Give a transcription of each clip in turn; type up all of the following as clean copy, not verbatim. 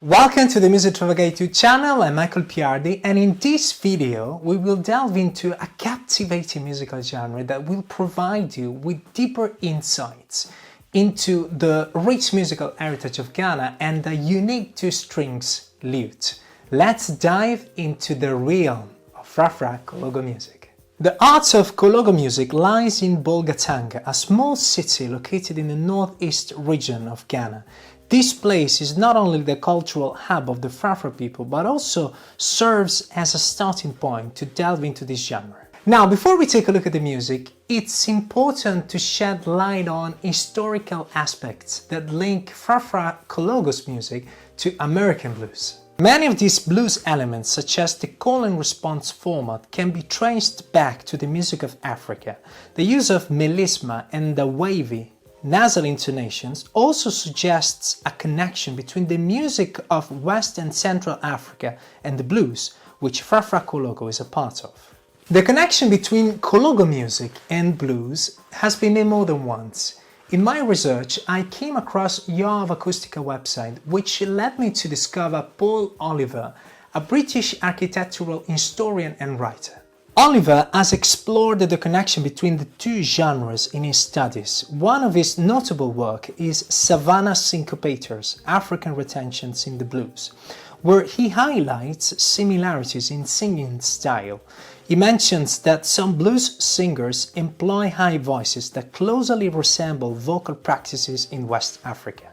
Welcome to the Music Travaga YouTube channel. I'm Michael Piardi, and in this video we will delve into a captivating musical genre that will provide you with deeper insights into the rich musical heritage of Ghana and the unique two-strings lute. Let's dive into the realm of Frafra Kologo music. The art of Kologo music lies in Bolgatanga, a small city located in the northeast region of Ghana. This place is not only the cultural hub of the Frafra people, but also serves as a starting point to delve into this genre. Now, before we take a look at the music, it's important to shed light on historical aspects that link Frafra Kologo's music to American blues. Many of these blues elements, such as the call and response format, can be traced back to the music of Africa. The use of melisma and the wavy nasal intonations also suggests a connection between the music of West and Central Africa and the blues, which Frafra Kologo is a part of. The connection between Kologo music and blues has been made more than once. In my research, I came across Yaba Acoustica website, which led me to discover Paul Oliver, a British architectural historian and writer. Oliver has explored the connection between the two genres in his studies. One of his notable work is Savannah Syncopators, African Retentions in the Blues, where he highlights similarities in singing style. He mentions that some blues singers employ high voices that closely resemble vocal practices in West Africa.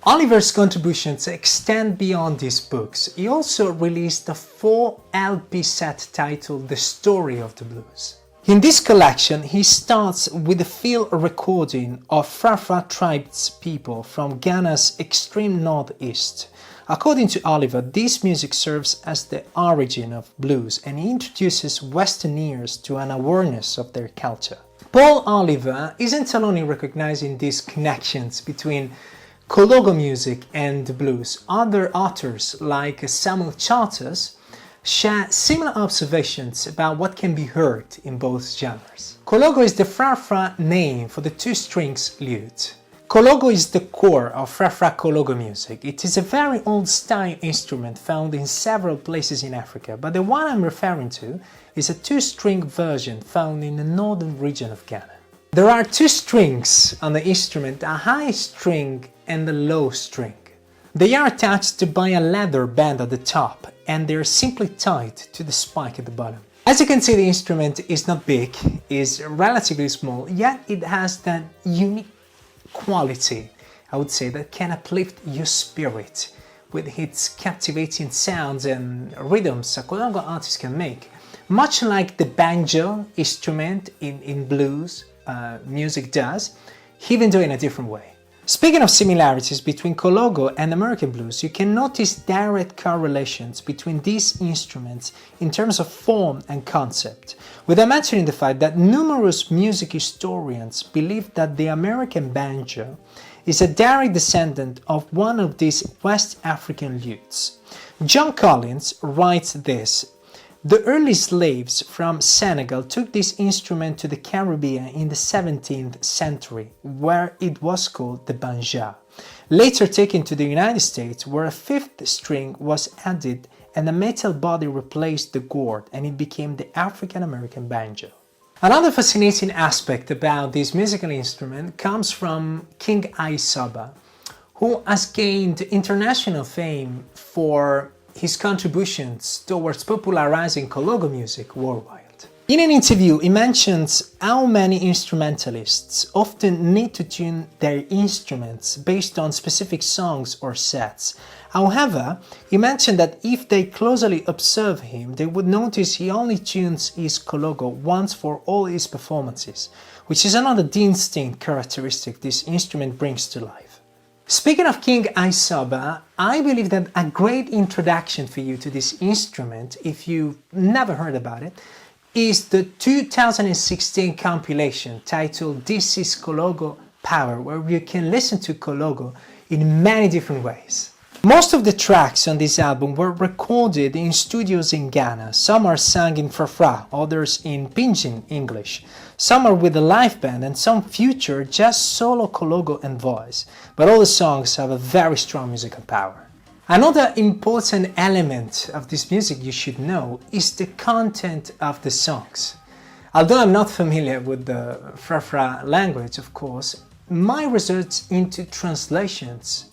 Oliver's contributions extend beyond these books. He also released a 4 LP set titled The Story of the Blues. In this collection, he starts with a field recording of Frafra tribespeople from Ghana's extreme northeast. According to Oliver, this music serves as the origin of blues and he introduces Western ears to an awareness of their culture. Paul Oliver isn't alone in recognizing these connections between Kologo music and the blues. Other authors like Samuel Charters share similar observations about what can be heard in both genres. Kologo is the Frafra name for the two-strings lute. Kologo is the core of Frafra Kologo music. It is a very old-style instrument found in several places in Africa, but the one I'm referring to is a two-string version found in the northern region of Ghana. There are two strings on the instrument, a high string and a low string. They are attached by a leather band at the top and they are simply tied to the spike at the bottom. As you can see, the instrument is not big, is relatively small, yet it has that unique quality, I would say, that can uplift your spirit with its captivating sounds and rhythms a Kologo artist can make. Much like the banjo instrument in blues music does, even though in a different way. Speaking of similarities between Kologo and American blues, you can notice direct correlations between these instruments in terms of form and concept, without mentioning the fact that numerous music historians believe that the American banjo is a direct descendant of one of these West African lutes. John Collins writes this: "The early slaves from Senegal took this instrument to the Caribbean in the 17th century, where it was called the banja. Later taken to the United States, where a fifth string was added and a metal body replaced the gourd, and it became the African-American banjo." Another fascinating aspect about this musical instrument comes from King Ayisoba, who has gained international fame for his contributions towards popularizing Kologo music worldwide. In an interview, he mentions how many instrumentalists often need to tune their instruments based on specific songs or sets. However, he mentioned that if they closely observe him, they would notice he only tunes his Kologo once for all his performances, which is another distinct characteristic this instrument brings to life. Speaking of King Ayisoba, I believe that a great introduction for you to this instrument, if you've never heard about it, is the 2016 compilation titled This is Kologo Power, where you can listen to Kologo in many different ways. Most of the tracks on this album were recorded in studios in Ghana. Some are sung in Frafra, others in Pidgin English. Some are with a live band and some feature just solo Kologo and voice. But all the songs have a very strong musical power. Another important element of this music you should know is the content of the songs. Although I'm not familiar with the Frafra language, of course, my research into translations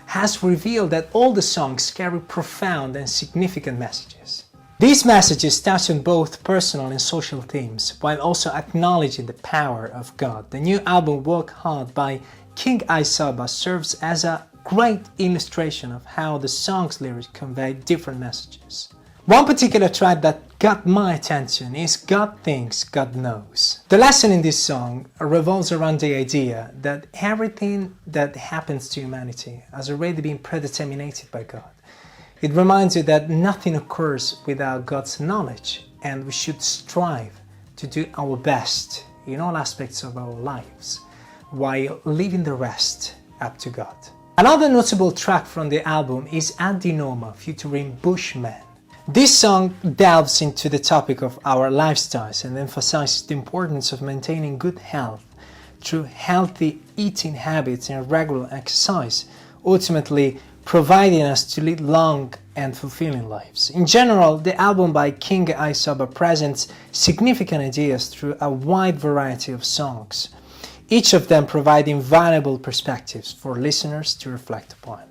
has revealed that all the songs carry profound and significant messages. These messages touch on both personal and social themes, while also acknowledging the power of God. The new album Work Hard by King Ayisoba serves as a great illustration of how the song's lyrics convey different messages. One particular track that got my attention is God Thinks, God Knows. The lesson in this song revolves around the idea that everything that happens to humanity has already been predetermined by God. It reminds you that nothing occurs without God's knowledge, and we should strive to do our best in all aspects of our lives, while leaving the rest up to God. Another notable track from the album is Adinoma featuring Bushman. This song delves into the topic of our lifestyles and emphasizes the importance of maintaining good health through healthy eating habits and regular exercise, ultimately providing us to lead long and fulfilling lives. In general, the album by King Ayisoba presents significant ideas through a wide variety of songs, each of them providing valuable perspectives for listeners to reflect upon.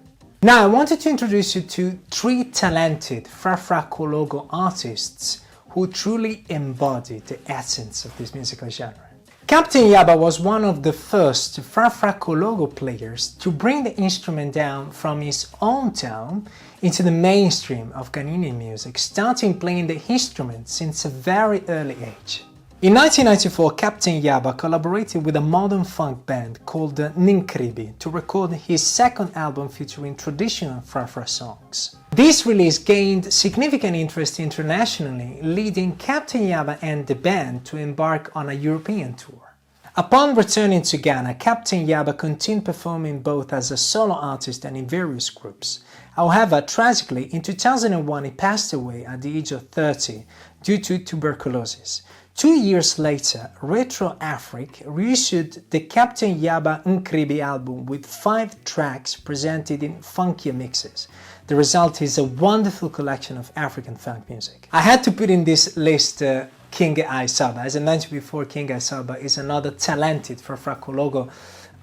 Now, I wanted to introduce you to 3 talented Frafra Kologo artists who truly embody the essence of this musical genre. Captain Yaba was one of the first Frafra Kologo players to bring the instrument down from his hometown into the mainstream of Ghanaian music, starting playing the instrument since a very early age. In 1994, Captain Yaba collaborated with a modern funk band called Ninkribi to record his second album featuring traditional Frafra songs. This release gained significant interest internationally, leading Captain Yaba and the band to embark on a European tour. Upon returning to Ghana, Captain Yaba continued performing both as a solo artist and in various groups. However, tragically, in 2001 he passed away at the age of 30 due to tuberculosis. 2 years later, Retro Afrique reissued the Captain Yaba Nkribi album with 5 tracks presented in funkier mixes. The result is a wonderful collection of African funk music. I had to put in this list King Ayisoba. As I mentioned before, King Ayisoba is another talented Frafra Kologo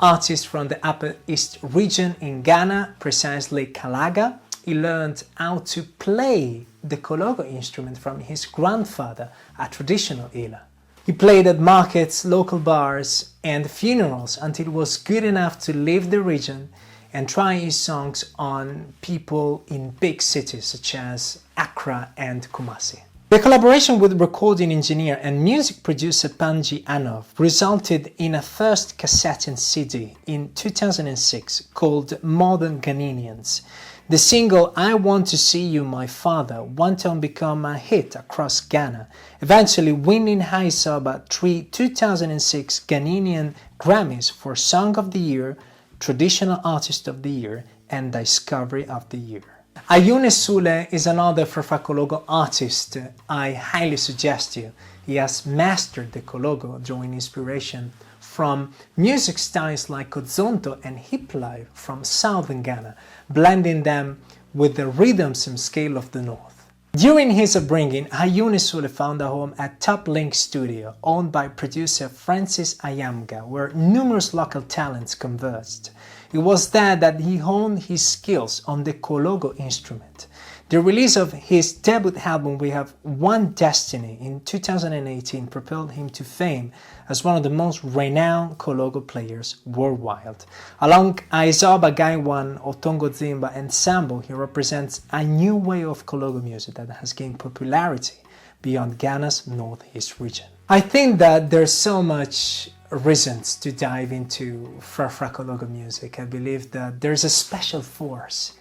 artist from the Upper East region in Ghana, precisely Kalaga. He learned how to play the Kologo instrument from his grandfather, a traditional healer. He played at markets, local bars and funerals until he was good enough to leave the region and try his songs on people in big cities such as Accra and Kumasi. The collaboration with recording engineer and music producer Panji Anov resulted in a first cassette and CD in 2006 called Modern Ghanaians. The single I Want to See You My Father went on to become a hit across Ghana, eventually winning Ayisoba 3 2006 Ghanaian Grammys for Song of the Year, Traditional Artist of the Year and Discovery of the Year. Ayuune Sule is another Frafra Kologo artist I highly suggest you. He has mastered the Kologo, drawing inspiration from music styles like Kozonto and hip life from southern Ghana, blending them with the rhythms and scale of the north. During his upbringing, Ayuune Sule found a home at Top Link Studio, owned by producer Francis Ayamga, where numerous local talents converged. It was there that he honed his skills on the Kologo instrument. The release of his debut album We Have One Destiny in 2018 propelled him to fame as one of the most renowned Kologo players worldwide. Along Ayisoba, Gaiwan, Otongo Zimba and Sambo, he represents a new way of Kologo music that has gained popularity beyond Ghana's northeast region. I think that there's so much reasons to dive into Frafra Kologo music. I believe that there's a special force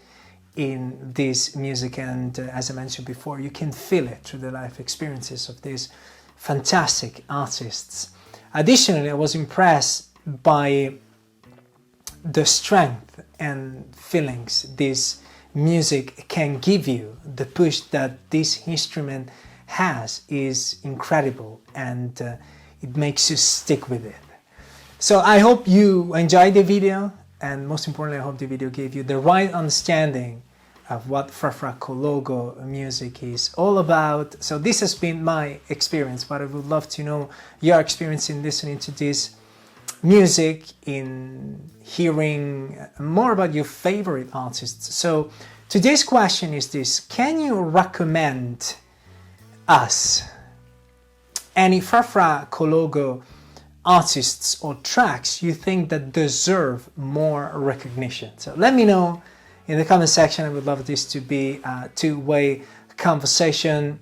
in this music, and as I mentioned before, you can feel it through the life experiences of these fantastic artists. Additionally, I was impressed by the strength and feelings this music can give you. The push that this instrument has is incredible, and it makes you stick with it. So I hope you enjoyed the video, and most importantly, I hope the video gave you the right understanding of what Frafra Kologo music is all about. So this has been my experience, but I would love to know your experience in listening to this music, in hearing more about your favorite artists. So today's question is this: can you recommend us any Frafra Kologo artists or tracks you think that deserve more recognition? So let me know in the comment section. I would love this to be a two-way conversation,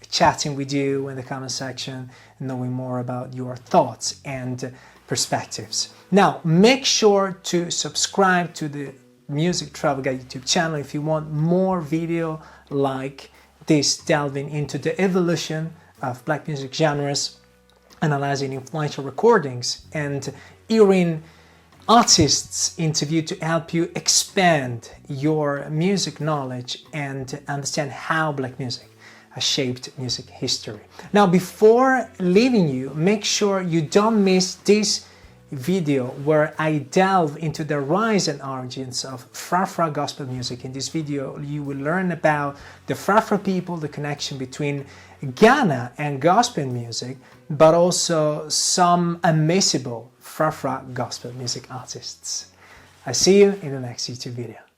chatting with you in the comment section, knowing more about your thoughts and perspectives. Now, make sure to subscribe to the Music Travel Guide YouTube channel if you want more video like this, delving into the evolution of black music genres, analyzing influential recordings, and hearing artists interviewed to help you expand your music knowledge and understand how black music has shaped music history. Now, before leaving you, make sure you don't miss this video where I delve into the rise and origins of Frafra gospel music. In this video, you will learn about the Frafra people, the connection between Ghana and gospel music, but also some amazable Frafra gospel music artists. I see you in the next YouTube video.